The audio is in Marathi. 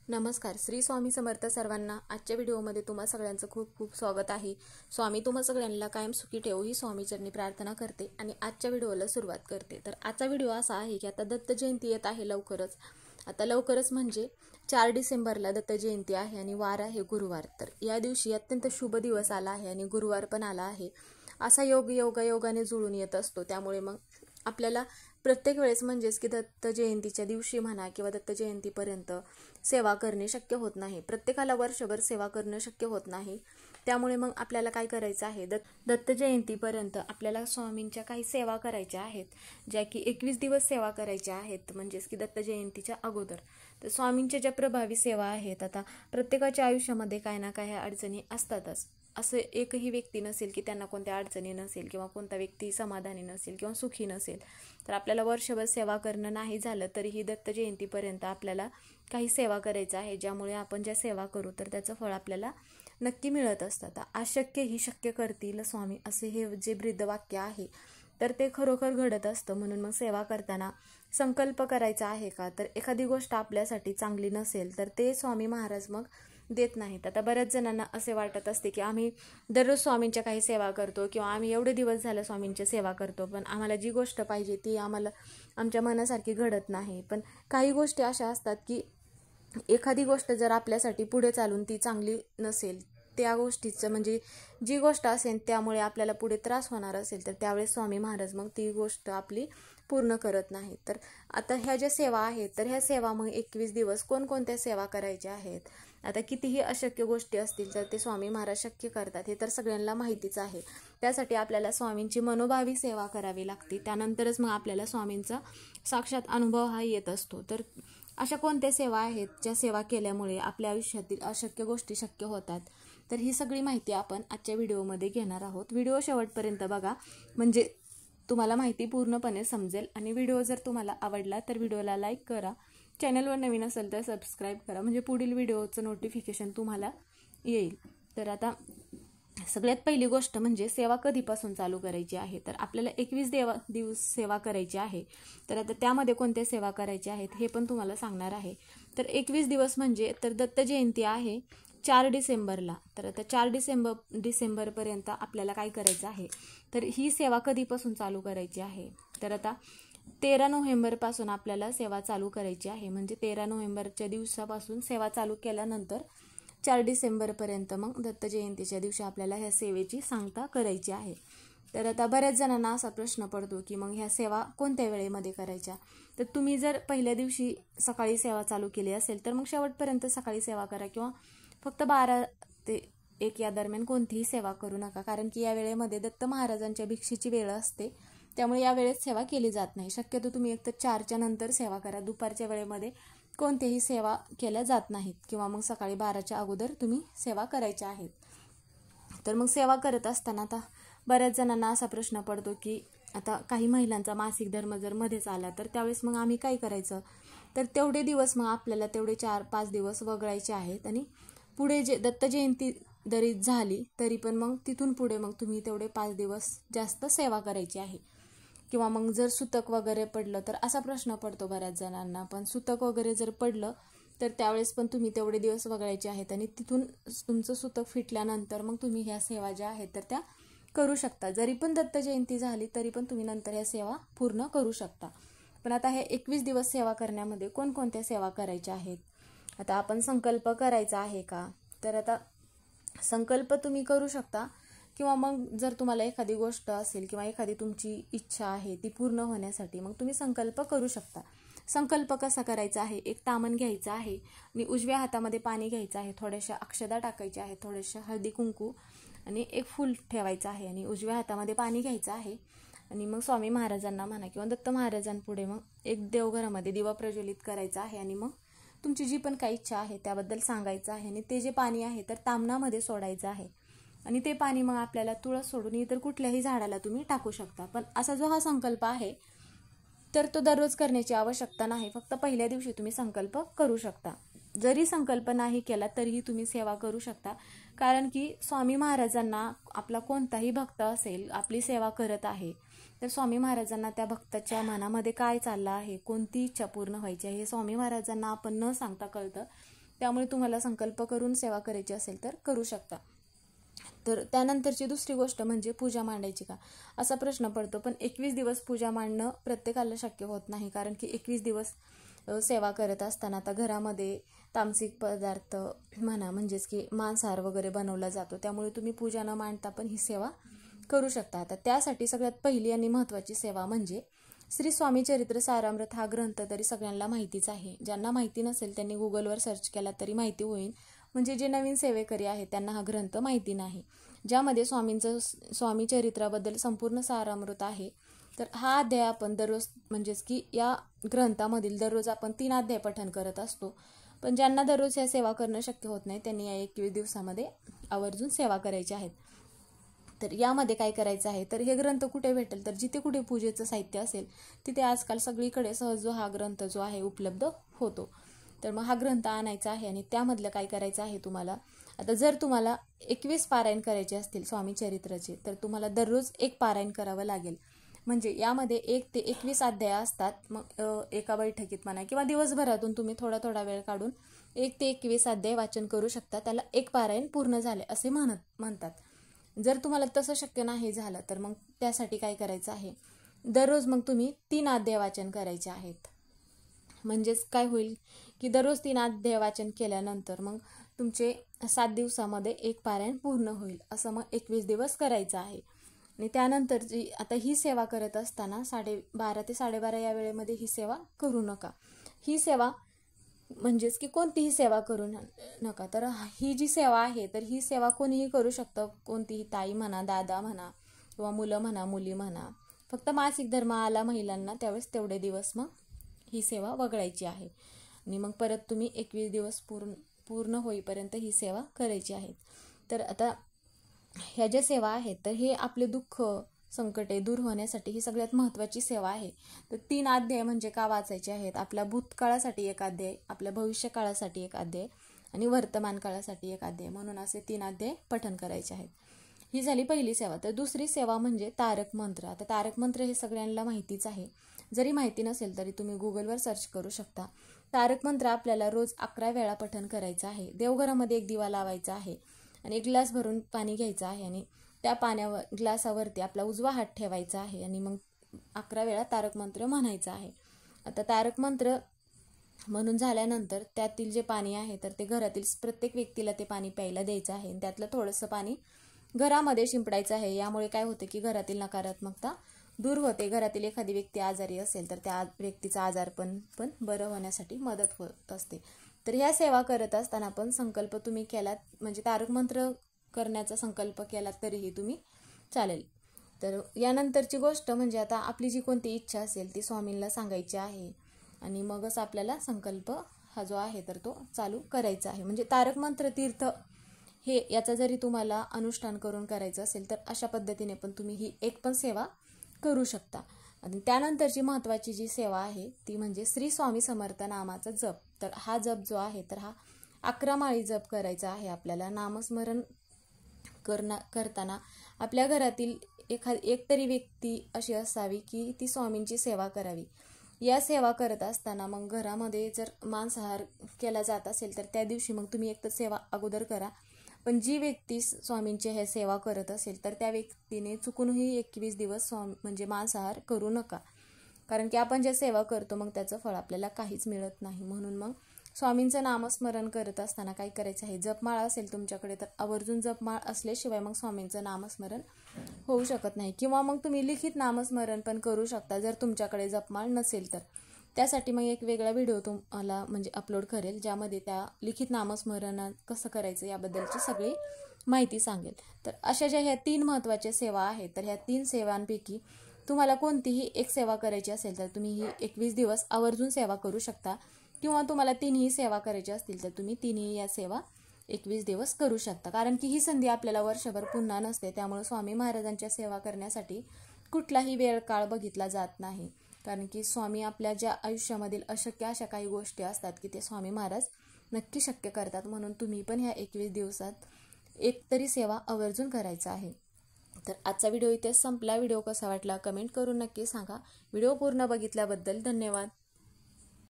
नमस्कार. श्री स्वामी समर्थ सर्वांना. आजच्या व्हिडिओमध्ये तुम्हा सगळ्यांचं खूप खूप स्वागत आहे. स्वामी तुम्हा सगळ्यांना कायम सुखी ठेवो ही स्वामीचरणी प्रार्थना करते आणि आजच्या व्हिडिओला सुरुवात करते. तर आजचा व्हिडिओ असा आहे की आता दत्त जयंती येत आहे लवकरच. आता लवकरच म्हणजे 4 डिसेंबरला दत्त जयंती आहे आणि वार आहे गुरुवार. तर या दिवशी अत्यंत शुभ दिवस आला आहे आणि गुरुवार पण आला आहे. असा योगाने जुळून येत असतो. त्यामुळे मग आपल्याला प्रत्येक वेळेस म्हणजेच की दत्त जयंतीच्या दिवशी म्हणा किंवा दत्त जयंतीपर्यंत सेवा करणे शक्य होत नाही. प्रत्येकाला वर्षभर सेवा करणं शक्य होत नाही. त्यामुळे मग आपल्याला काय करायचं आहे, दत्त जयंतीपर्यंत आपल्याला स्वामींच्या काही सेवा करायच्या आहेत, ज्या की 21 दिवस सेवा करायच्या आहेत, म्हणजेच की दत्त जयंतीच्या अगोदर. तर स्वामींच्या ज्या प्रभावी सेवा आहेत, आता प्रत्येकाच्या आयुष्यामध्ये काही ना काही अडचणी असतातच. असं एकही व्यक्ती नसेल की त्यांना कोणत्या अडचणी नसेल किंवा कोणता व्यक्ती समाधानी नसेल किंवा सुखी नसेल. तर आपल्याला वर्षभर सेवा करणं नाही झालं तरीही दत्त जयंतीपर्यंत आपल्याला काही सेवा करायचं आहे, ज्यामुळे आपण ज्या सेवा करू तर त्याचं फळ आपल्याला नक्की मिळत असतं. अशक्य ही शक्य करतील स्वामी, असे हे जे ब्रीदवाक्य आहे तर ते खरोखर घडत असतं. म्हणून मग सेवा करताना संकल्प करायचा आहे का, तर एखादी गोष्ट आपल्यासाठी चांगली नसेल तर ते स्वामी महाराज मग देत नाहीत. आता बऱ्याच जणांना असे वाटत असते की आम्ही दररोज स्वामींच्या काही सेवा करतो किंवा आम्ही एवढे दिवस झालं स्वामींची सेवा करतो, पण आम्हाला जी गोष्ट पाहिजे ती आम्हाला आमच्या मनासारखी घडत नाही. पण काही गोष्टी अशा असतात की एखादी गोष्ट जर आपल्यासाठी पुढे चालून ती चांगली नसेल, त्या गोष्टीचं म्हणजे जी गोष्ट असेल त्यामुळे आपल्याला पुढे त्रास होणार असेल, तर त्यावेळेस स्वामी महाराज मग ती गोष्ट आपली पूर्ण करत नाही. तर आता ह्या ज्या सेवा आहेत तर ह्या सेवा मग 21 दिवस कोणकोणत्या सेवा करायच्या आहेत. आता कितीही अशक्य गोष्टी असतील तर ते स्वामी महाराज शक्य करतात, हे तर सगळ्यांना माहितीच आहे. त्यासाठी आपल्याला स्वामींची मनोभावी सेवा करावी लागते, त्यानंतरच मग आपल्याला स्वामींचा साक्षात अनुभव हा येत असतो. तर अशा कोणत्या सेवा आहेत ज्या सेवा केल्यामुळे आपल्या आयुष्यातील अशक्य गोष्टी शक्य होतात, तर ही सगळी माहिती आपण आजच्या व्हिडिओमध्ये घेणार आहोत. व्हिडिओ शेवटपर्यंत बघा, म्हणजे तुम्हाला माहिती पूर्णपणे समजेल. आणि व्हिडिओ जर तुम्हाला आवडला तर व्हिडिओला लाईक करा, चॅनलवर नवीन असेल तर सबस्क्राईब करा, म्हणजे पुढील व्हिडिओचं नोटिफिकेशन तुम्हाला येईल. तर आता सगळ्यात पहिली गोष्ट म्हणजे सेवा कधीपासून चालू करायची आहे, तर आपल्याला 21 दिवस सेवा करायची आहे. तर आता त्यामध्ये कोणत्या सेवा करायच्या आहेत हे पण तुम्हाला सांगणार आहे. तर 21 दिवस म्हणजे तर दत्त जयंती आहे 4 डिसेंबरला. तर आता 4 डिसेंबरपर्यंत आपल्याला काय करायचं आहे, तर ही सेवा कधीपासून चालू करायची आहे, तर आता 13 नोव्हेंबरपासून आपल्याला सेवा चालू करायची आहे. म्हणजे 13 नोव्हेंबरच्या दिवसापासून सेवा चालू केल्यानंतर 4 डिसेंबरपर्यंत मग दत्त जयंतीच्या दिवशी आपल्याला ह्या सेवेची सांगता करायची आहे. तर आता बऱ्याच जणांना असा प्रश्न पडतो की मग ह्या सेवा कोणत्या वेळेमध्ये करायच्या. तर तुम्ही जर पहिल्या दिवशी सकाळी सेवा चालू केली असेल तर मग शेवटपर्यंत सकाळी सेवा करा, किंवा फक्त 12 ते 1 या दरम्यान कोणतीही सेवा करू नका, कारण की या वेळेमध्ये दत्त महाराजांच्या भिक्षेची वेळ असते. त्यामुळे या वेळेत सेवा केली जात नाही. शक्यतो तुम्ही एकतर 4च्या नंतर सेवा करा. दुपारच्या वेळेमध्ये कोणत्याही सेवा केल्या जात नाहीत, किंवा मग सकाळी 12च्या अगोदर तुम्ही सेवा करायच्या आहेत. तर मग सेवा करत असताना आता बऱ्याच जणांना असा प्रश्न पडतो की आता काही महिलांचा मासिक धर्म जर मध्येच आला तर त्यावेळेस मग आम्ही काय करायचं. तर तेवढे दिवस मग आपल्याला तेवढे 4-5 दिवस वगळायचे आहेत, आणि पुढे जे दत्त जयंती जरी झाली तरी पण मग तिथून पुढे मग तुम्ही तेवढे 5 दिवस जास्त सेवा करायची आहे. किंवा मग जर सुतक वगैरे पडलं तर असा प्रश्न पडतो बऱ्याच जणांना, पण सुतक वगैरे जर पडलं तर त्यावेळेस पण तुम्ही तेवढे दिवस वगळायचे आहेत, आणि तिथून तुमचं सुतक फिटल्यानंतर मग तुम्ही ह्या सेवा ज्या आहेत तर त्या करू शकता. जरी पण दत्त जयंती झाली तरी पण तुम्ही नंतर ह्या सेवा पूर्ण करू शकता. पण आता हे 21 दिवस सेवा करण्यामध्ये कोणकोणत्या सेवा करायच्या आहेत. आता आपण संकल्प करायचा आहे का, तर आता संकल्प तुम्ही करू शकता, किंवा मग जर तुम्हाला एखादी गोष्ट असेल किंवा एखादी तुमची इच्छा आहे ती पूर्ण होण्यासाठी मग तुम्ही संकल्प करू शकता. संकल्प कसा करायचा आहे, एक तामण घ्यायचं आहे आणि उजव्या हातामध्ये पाणी घ्यायचं आहे, थोड्याशा अक्षदा टाकायच्या आहे, थोड्याशा हळदी कुंकू आणि एक फूल ठेवायचं आहे, आणि उजव्या हातामध्ये पाणी घ्यायचं आहे. आणि मग स्वामी महाराजांना म्हणा किंवा दत्त महाराजांपुढे मग एक देवघरामध्ये दिवा प्रज्वलित करायचा आहे, आणि मग तुमची जी पण काही इच्छा आहे त्याबद्दल सांगायचं आहे. आणि ते जे पाणी आहे तर तामणामध्ये सोडायचं आहे, आणि ते पाणी मग आपल्याला तुळस सोडून इतर कुठल्याही झाडाला तुम्ही टाकू शकता. पण असा जो हा संकल्प आहे तर तो दररोज करण्याची आवश्यकता नाही, फक्त पहिल्या दिवशी तुम्ही संकल्प करू शकता. जरी संकल्प नाही केला तरीही तुम्ही सेवा करू शकता, कारण की स्वामी महाराजांना आपला कोणताही भक्त असेल आपली सेवा करत आहे तर स्वामी महाराजांना त्या भक्ताच्या मनामध्ये काय चाललं आहे, कोणती इच्छा पूर्ण व्हायची आहे हे स्वामी महाराजांना आपण न सांगता कळतं. त्यामुळे तुम्हाला संकल्प करून सेवा करायची असेल तर करू शकता. तर त्यानंतरची दुसरी गोष्ट म्हणजे पूजा मांडायची का, असा प्रश्न पडतो. पण 21 दिवस पूजा मांडणं प्रत्येकाला शक्य होत नाही, कारण की 21 दिवस सेवा करत असताना आता घरामध्ये तामसिक पदार्थ म्हणा, म्हणजेच की मांसाहार वगैरे बनवला जातो, त्यामुळे तुम्ही पूजा न मांडता पण ही सेवा करू शकता. आता त्यासाठी सगळ्यात पहिली आणि महत्त्वाची सेवा म्हणजे श्री स्वामी चरित्र सारामृत हा ग्रंथ तरी सगळ्यांना माहितीच आहे. ज्यांना माहिती नसेल त्यांनी गुगलवर सर्च केला तरी माहिती होईल. म्हणजे जे नवीन सेवेकरी आहेत त्यांना हा ग्रंथ माहिती नाही, ज्यामध्ये स्वामी चरित्राबद्दल संपूर्ण सारामृत आहे. तर हा अध्याय आपण दररोज, म्हणजेच की या ग्रंथामधील दररोज आपण 3 अध्याय पठण करत असतो. पण ज्यांना दररोज या सेवा करणं शक्य होत नाही त्यांनी या 21 दिवसामध्ये आवर्जून सेवा करायची आहेत. तर यामध्ये काय करायचं आहे, तर हे ग्रंथ कुठे भेटेल, तर जिथे कुठे पूजेचं साहित्य असेल तिथे आजकाल सगळीकडे सहज हा ग्रंथ जो आहे उपलब्ध होतो. तर मग हा ग्रंथ आणायचा आहे आणि त्यामधलं काय करायचं आहे तुम्हाला. आता जर तुम्हाला 21 पारायण करायचे असतील स्वामी चरित्राचे, तर तुम्हाला दररोज एक पारायण करावं लागेल. म्हणजे यामध्ये 1 ते 21 अध्याय असतात. मग एका बैठकीत म्हणा किंवा दिवसभरातून तुम्ही थोडा थोडा वेळ काढून 1 ते 21 अध्याय वाचन करू शकता. त्याला एक पारायण पूर्ण झाले असे म्हणतात. जर तुम्हाला तसं शक्य नाही झालं तर मग त्यासाठी काय करायचं आहे, दररोज मग तुम्ही 3 अध्याय वाचन करायचे आहेत. म्हणजेच काय होईल की दररोज 3 अध्याय वाचन केल्यानंतर मग तुमचे 7 दिवसामध्ये एक पारायण पूर्ण होईल. असं मग 21 दिवस करायचं आहे. आणि त्यानंतरची आता ही सेवा करत असताना 12:30 ते 12:30 या वेळेमध्ये ही सेवा करू नका. ही सेवा म्हणजेच की कोणतीही सेवा करू नका. तर ही जी सेवा आहे तर ही सेवा कोणीही करू शकतं, कोणतीही ताई म्हणा, दादा म्हणा किंवा मुलं म्हणा, मुली म्हणा. फक्त मासिक धर्म आला महिलांना त्यावेळेस तेवढे दिवस मग ही सेवा वगळायची आहे. आणि मग परत तुम्ही 21 दिवस पूर्ण होईपर्यंत ही सेवा करायची आहे. तर आता ह्या ज्या सेवा आहेत तर हे आपले दुःख संकटे दूर होण्यासाठी ही सगळ्यात महत्त्वाची सेवा आहे. तर 3 अध्याय म्हणजे का वाचायचे आहेत, आपल्या भूतकाळासाठी एक अध्याय, आपल्या भविष्यकाळासाठी एक अध्याय आणि वर्तमान काळासाठी एक अध्याय, म्हणून असे 3 अध्याय पठण करायचे आहेत. ही झाली पहिली सेवा. तर दुसरी सेवा म्हणजे तारक मंत्र. आता तारक मंत्र हे सगळ्यांना माहितीच आहे. जरी माहिती नसेल तरी तुम्ही गुगलवर सर्च करू शकता. तारक मंत्र आपल्याला रोज 11 वेळा पठण करायचं आहे. देवघरामध्ये एक दिवा लावायचा आहे आणि एक ग्लास भरून पाणी घ्यायचं आहे आणि त्या ग्लासावरती आपला उजवा हात ठेवायचा आहे आणि मग 11 वेळा तारक मंत्र म्हणायचं आहे. आता तारक मंत्र म्हणून झाल्यानंतर त्यातील जे पाणी आहे तर ते घरातील प्रत्येक व्यक्तीला ते पाणी प्यायला द्यायचं आहे आणि त्यातलं थोडंसं पाणी घरामध्ये शिंपडायचं आहे. यामुळे काय होते की घरातील नकारात्मकता दूर होते. घरातील एखादी व्यक्ती आजारी असेल तर त्या व्यक्तीचा आजारपण पण बरं होण्यासाठी मदत होत असते. तर ह्या सेवा करत असताना पण संकल्प तुम्ही केलात, म्हणजे तारक मंत्र करण्याचा संकल्प केलात तरीही तुम्ही चालेल. तर यानंतरची गोष्ट म्हणजे आता आपली जी कोणती इच्छा असेल ती स्वामींना सांगायची आहे आणि मगच आपल्याला संकल्प हा जो आहे तर तो चालू करायचा आहे. म्हणजे तारक मंत्र तीर्थ हे याचा जरी तुम्हाला अनुष्ठान करून करायचं असेल तर अशा पद्धतीने पण तुम्ही ही एक पण सेवा करू शकता. आणि त्यानंतरची महत्त्वाची जी सेवा आहे ती म्हणजे श्री स्वामी समर्थ नामाचा जप. तर हा जप जो आहे तर हा 11 माळी जप करायचा आहे आपल्याला. नामस्मरण करताना आपल्या घरातील एक तरी व्यक्ती अशी असावी की ती स्वामींची सेवा करावी. या सेवा करत असताना मग घरामध्ये जर मांसाहार केला जात असेल तर त्या दिवशी मग तुम्ही एक तर सेवा अगोदर करा. पण जी व्यक्ती स्वामींची हे सेवा करत असेल तर त्या व्यक्तीने चुकूनही 21 दिवस म्हणजे मांसाहार करू नका. कारण की आपण जे सेवा करतो मग त्याचं फळ आपल्याला काहीच मिळत नाही. म्हणून मग स्वामींचं नामस्मरण करत असताना काय करायचं आहे, जपमाळ असेल तुमच्याकडे तर आवर्जून जपमाळ असल्याशिवाय मग स्वामींचं नामस्मरण होऊ शकत नाही. किंवा मग तुम्ही लिखित नामस्मरण पण करू शकता जर तुमच्याकडे जपमाळ नसेल तर. त्यासाठी मग एक वेगळा व्हिडिओ तुम्हाला म्हणजे अपलोड करेल ज्यामध्ये त्या लिखित नामस्मरण कसं करायचं याबद्दलची सगळी माहिती सांगेल. तर अशा ज्या ह्या 3 महत्त्वाच्या सेवा आहेत तर ह्या 3 सेवांपैकी तुम्हाला कोणतीही एक सेवा करायची असेल तर तुम्ही ही 21 दिवस आवर्जून सेवा करू शकता. किंवा तुम्हाला 3ही सेवा करायची असतील तर तुम्ही 3ही या सेवा 21 दिवस करू शकता. कारण की ही संधी आपल्याला वर्षभर पुन्हा नसते. त्यामुळे स्वामी महाराजांच्या सेवा करण्यासाठी कुठलाही वेळ काळ बघितला जात नाही. कारण की स्वामी आपल्या ज्या आयुष्यामधील अशक्य अशा काही गोष्टी असतात की ते स्वामी महाराज नक्की शक्य करतात. म्हणून तुम्ही पण ह्या 21 दिवसात एक तरी सेवा आवर्जून करायचा आहे. तर आजचा व्हिडिओ इथेच संपला. व्हिडिओ कसा वाटला कमेंट करून नक्की सांगा. व्हिडिओ पूर्ण बघितल्याबद्दल धन्यवाद.